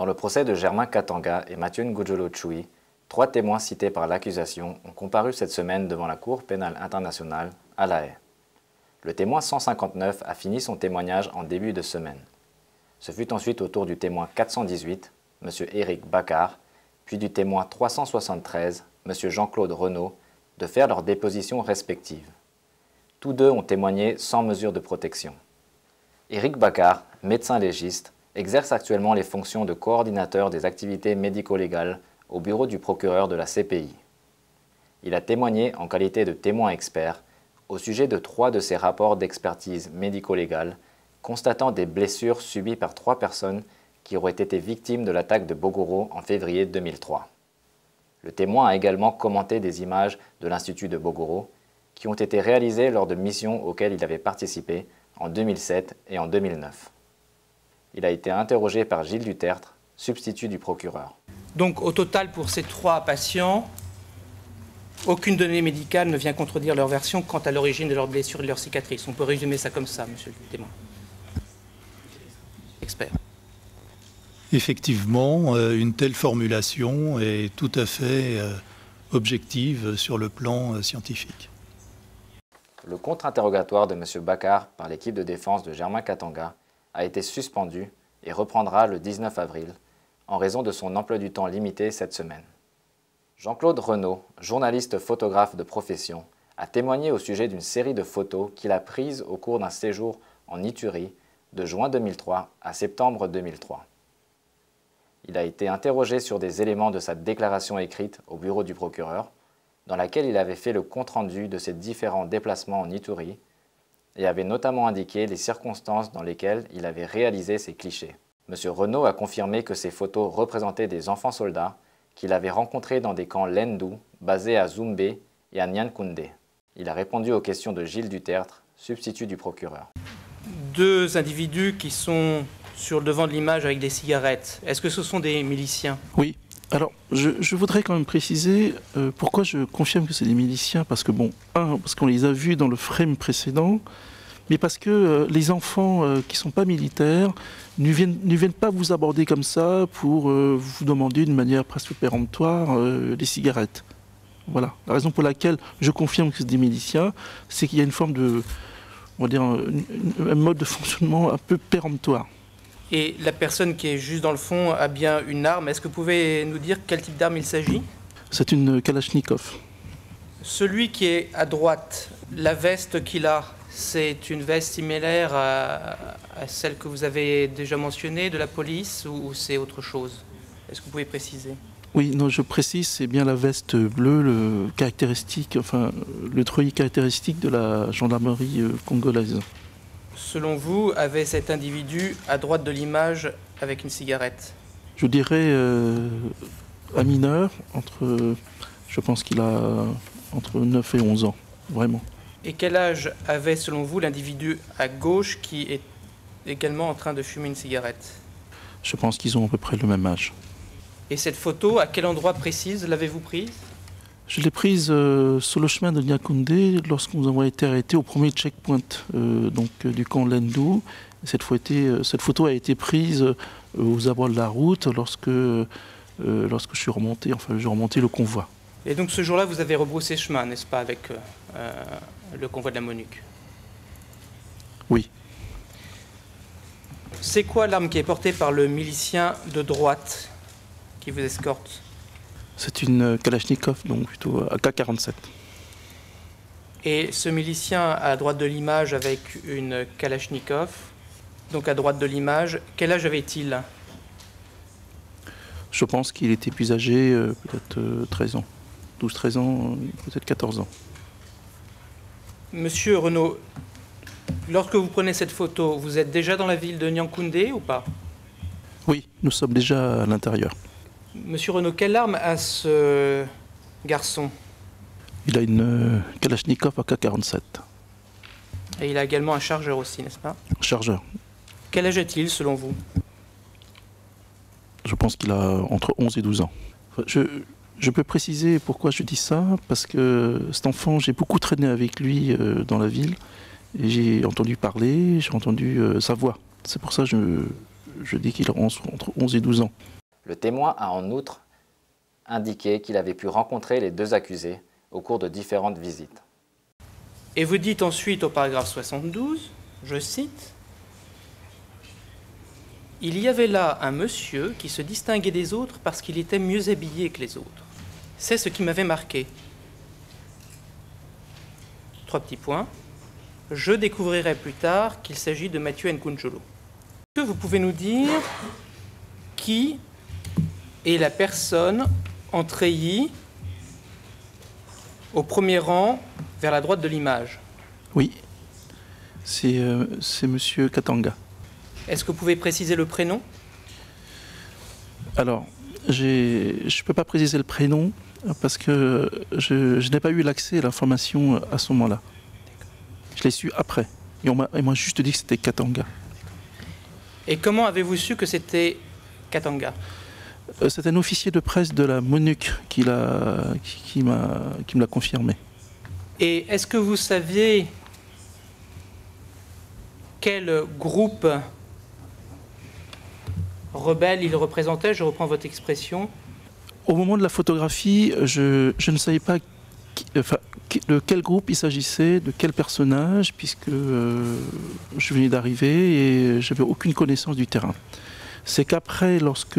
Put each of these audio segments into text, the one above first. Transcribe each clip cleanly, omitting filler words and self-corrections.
Dans le procès de Germain Katanga et Mathieu Ngudjolo Tchoui, 3 témoins cités par l'accusation ont comparu cette semaine devant la Cour pénale internationale à La Haye. Le témoin 159 a fini son témoignage en début de semaine. Ce fut ensuite au tour du témoin 418, M. Éric Baccar, puis du témoin 373, M. Jean-Claude Renaud, de faire leurs dépositions respectives. Tous deux ont témoigné sans mesure de protection. Éric Baccar, médecin légiste, exerce actuellement les fonctions de coordinateur des activités médico-légales au bureau du procureur de la CPI. Il a témoigné en qualité de témoin expert au sujet de 3 de ses rapports d'expertise médico-légale constatant des blessures subies par 3 personnes qui auraient été victimes de l'attaque de Bogoro en février 2003. Le témoin a également commenté des images de l'Institut de Bogoro qui ont été réalisées lors de missions auxquelles il avait participé en 2007 et en 2009. Il a été interrogé par Gilles Dutertre, substitut du procureur. Donc au total, pour ces 3 patients, aucune donnée médicale ne vient contredire leur version quant à l'origine de leurs blessures et de leurs cicatrices. On peut résumer ça comme ça, monsieur le témoin. Expert. Effectivement, une telle formulation est tout à fait objective sur le plan scientifique. Le contre-interrogatoire de M. Baccar par l'équipe de défense de Germain Katanga a été suspendu et reprendra le 19 avril en raison de son emploi du temps limité cette semaine. Jean-Claude Renaud, journaliste photographe de profession, a témoigné au sujet d'une série de photos qu'il a prises au cours d'un séjour en Ituri de juin 2003 à septembre 2003. Il a été interrogé sur des éléments de sa déclaration écrite au bureau du procureur, dans laquelle il avait fait le compte-rendu de ses différents déplacements en Ituri et avait notamment indiqué les circonstances dans lesquelles il avait réalisé ces clichés. M. Renaud a confirmé que ces photos représentaient des enfants soldats qu'il avait rencontrés dans des camps Lendu, basés à Zumbe et à Nyankoundé. Il a répondu aux questions de Gilles Dutertre, substitut du procureur. 2 individus qui sont sur le devant de l'image avec des cigarettes. Est-ce que ce sont des miliciens? Oui. Alors, je voudrais quand même préciser pourquoi je confirme que c'est des miliciens. Parce que, parce qu'on les a vus dans le frame précédent, mais parce que les enfants qui ne sont pas militaires ne viennent pas vous aborder comme ça pour vous demander d'une manière presque péremptoire des cigarettes. Voilà. La raison pour laquelle je confirme que c'est des miliciens, c'est qu'il y a une forme de, on va dire, un mode de fonctionnement un peu péremptoire. Et la personne qui est juste dans le fond a bien une arme. Est-ce que vous pouvez nous dire quel type d'arme il s'agit? C'est une Kalachnikov. Celui qui est à droite, la veste qu'il a, c'est une veste similaire à celle que vous avez déjà mentionnée de la police ou c'est autre chose? Est-ce que vous pouvez préciser? Oui, non, je précise, c'est bien la veste bleue, le treillis caractéristique de la gendarmerie congolaise. Selon vous, avait cet individu à droite de l'image avec une cigarette? Je dirais un mineur, je pense qu'il a entre 9 et 11 ans, vraiment. Et quel âge avait selon vous l'individu à gauche qui est également en train de fumer une cigarette? Je pense qu'ils ont à peu près le même âge. Et cette photo, à quel endroit précis l'avez-vous prise? Je l'ai prise sur le chemin de Nyankoundé lorsque nous avons été arrêtés au premier checkpoint du camp Lendu. Cette photo a été prise aux abords de la route lorsque j'ai remonté le convoi. Et donc ce jour-là, vous avez rebroussé chemin, n'est-ce pas, avec le convoi de la MONUC? Oui. C'est quoi l'arme qui est portée par le milicien de droite qui vous escorte? C'est une Kalachnikov, donc plutôt AK-47. Et ce milicien à droite de l'image avec une Kalachnikov, donc à droite de l'image, quel âge avait-il? Je pense qu'il était plus âgé, peut-être 13 ans. 12-13 ans, peut-être 14 ans. Monsieur Renaud, lorsque vous prenez cette photo, vous êtes déjà dans la ville de Nyankoundé ou pas? Oui, nous sommes déjà à l'intérieur. Monsieur Renaud, quelle arme a ce garçon? Il a une Kalachnikov AK-47. Et il a également un chargeur aussi, n'est-ce pas? Chargeur. Quel âge a-t-il selon vous? Je pense qu'il a entre 11 et 12 ans. Je peux préciser pourquoi je dis ça, parce que cet enfant, j'ai beaucoup traîné avec lui dans la ville, et j'ai entendu parler, j'ai entendu sa voix. C'est pour ça que je dis qu'il a entre 11 et 12 ans. Le témoin a en outre indiqué qu'il avait pu rencontrer les deux accusés au cours de différentes visites. Et vous dites ensuite au paragraphe 72, je cite, « Il y avait là un monsieur qui se distinguait des autres parce qu'il était mieux habillé que les autres. C'est ce qui m'avait marqué. » 3 petits points. Je découvrirai plus tard qu'il s'agit de Mathieu Nkunjolo. Est-ce que vous pouvez nous dire qui est la personne en treillis au premier rang vers la droite de l'image? Oui, c'est Monsieur Katanga. Est-ce que vous pouvez préciser le prénom? Alors, je ne peux pas préciser le prénom parce que je n'ai pas eu l'accès à l'information à ce moment-là. Je l'ai su après. Et on m'a juste dit que c'était Katanga. Et comment avez-vous su que c'était Katanga? C'est un officier de presse de la MONUC qui me l'a confirmé. Et est-ce que vous saviez quel groupe rebelle il représentait? Je reprends votre expression. Au moment de la photographie, je ne savais pas de quel groupe il s'agissait, de quel personnage, puisque je venais d'arriver et je n'avais aucune connaissance du terrain. C'est qu'après, lorsque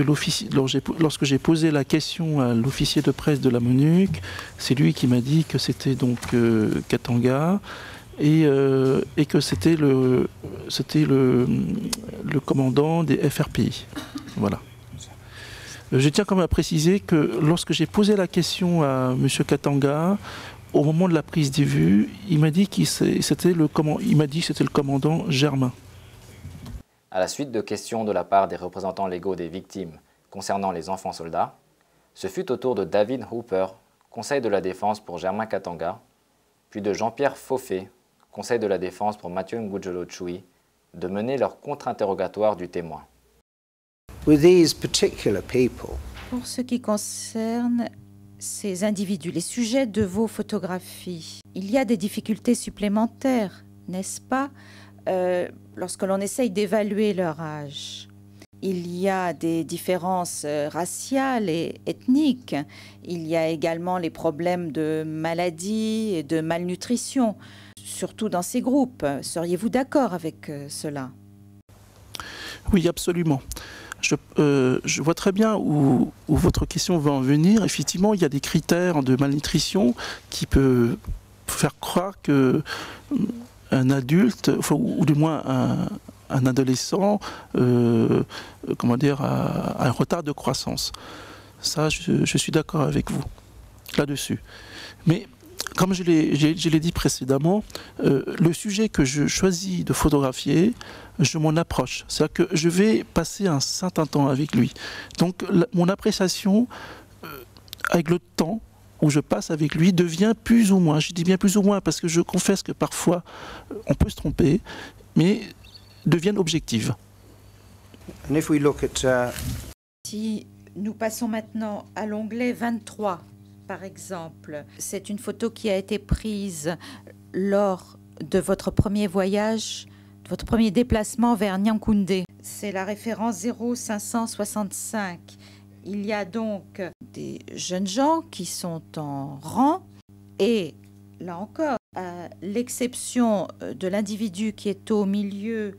j'ai posé la question à l'officier de presse de la MONUC, c'est lui qui m'a dit que c'était donc Katanga et que c'était le commandant des FRPI. Voilà. Je tiens quand même à préciser que lorsque j'ai posé la question à M. Katanga, au moment de la prise des vues, il m'a dit que c'était le commandant Germain. À la suite de questions de la part des représentants légaux des victimes concernant les enfants soldats, ce fut au tour de David Hooper, conseil de la défense pour Germain Katanga, puis de Jean-Pierre Fauffet, conseil de la défense pour Mathieu Ngudjolo Tchoui, de mener leur contre-interrogatoire du témoin. Pour ce qui concerne ces individus, les sujets de vos photographies, il y a des difficultés supplémentaires, n'est-ce pas, lorsque l'on essaye d'évaluer leur âge. Il y a des différences raciales et ethniques. Il y a également les problèmes de maladie et de malnutrition, surtout dans ces groupes. Seriez-vous d'accord avec cela? Oui, absolument. Je vois très bien où votre question va en venir. Effectivement, il y a des critères de malnutrition qui peuvent faire croire que un adulte, ou du moins un adolescent, a un retard de croissance. Ça, je suis d'accord avec vous là-dessus. Mais comme je l'ai dit précédemment, le sujet que je choisis de photographier, je m'en approche. C'est-à-dire que je vais passer un certain temps avec lui. Donc mon appréciation, avec le temps où je passe avec lui, devient plus ou moins, je dis bien plus ou moins parce que je confesse que parfois on peut se tromper, mais deviennent objectives. Si nous passons maintenant à l'onglet 23, par exemple, c'est une photo qui a été prise lors de votre premier voyage, de votre premier déplacement vers Nyankoundé. C'est la référence 0565. Il y a donc des jeunes gens qui sont en rang et, là encore, à l'exception de l'individu qui est au milieu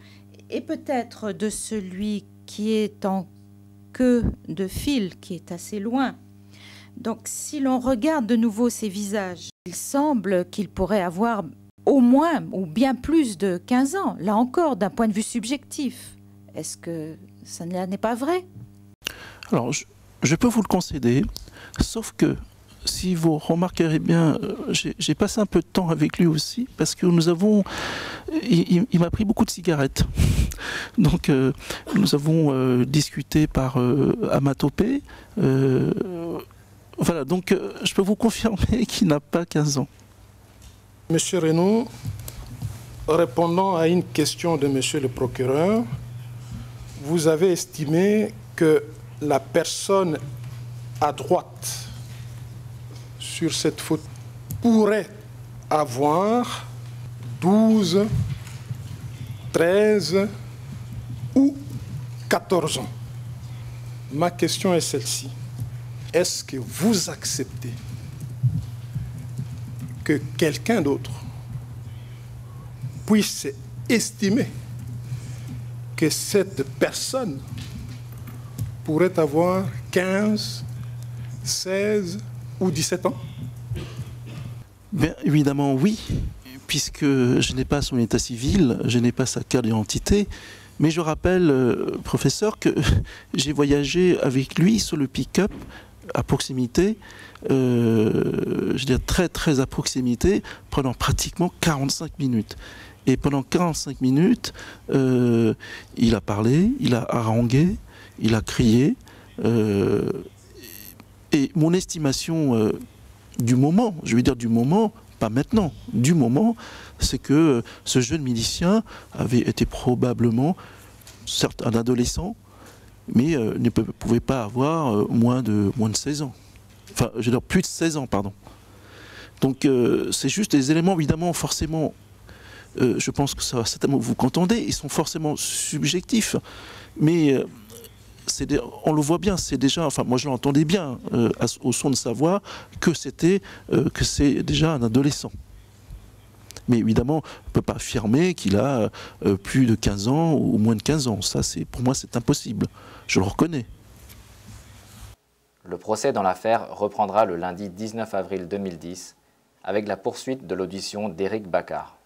et peut-être de celui qui est en queue de file, qui est assez loin. Donc, si l'on regarde de nouveau ces visages, il semble qu'ils pourraient avoir au moins ou bien plus de 15 ans, là encore, d'un point de vue subjectif. Est-ce que ça n'est pas vrai? Alors, je peux vous le concéder, sauf que, si vous remarquerez bien, j'ai passé un peu de temps avec lui aussi, parce que il m'a pris beaucoup de cigarettes. Donc, nous avons discuté par amatopée. Voilà, donc je peux vous confirmer qu'il n'a pas 15 ans. Monsieur Renaud, répondant à une question de monsieur le procureur, vous avez estimé que la personne à droite sur cette photo pourrait avoir 12, 13 ou 14 ans. Ma question est celle-ci. Est-ce que vous acceptez que quelqu'un d'autre puisse estimer que cette personne pourrait avoir 15, 16 ou 17 ans? Bien évidemment oui, puisque je n'ai pas son état civil, je n'ai pas sa carte d'identité, mais je rappelle, professeur, que j'ai voyagé avec lui sur le pick-up à proximité, je veux dire très très à proximité, pendant pratiquement 45 minutes. Et pendant 45 minutes, il a parlé, il a harangué, il a crié. Et mon estimation du moment, je veux dire du moment, pas maintenant, du moment, c'est que ce jeune milicien avait été probablement, certes un adolescent, mais ne pouvait pas avoir moins de 16 ans. Enfin, je veux dire plus de 16 ans, pardon. Donc c'est juste des éléments, évidemment, forcément, je pense que ça va certainement vous qu'entendez, ils sont forcément subjectifs, mais on le voit bien, c'est déjà, enfin moi je l'entendais bien au son de sa voix, que c'est déjà un adolescent. Mais évidemment, on ne peut pas affirmer qu'il a plus de 15 ans ou moins de 15 ans. Ça, pour moi, c'est impossible. Je le reconnais. Le procès dans l'affaire reprendra le lundi 19 avril 2010 avec la poursuite de l'audition d'Éric Bacard.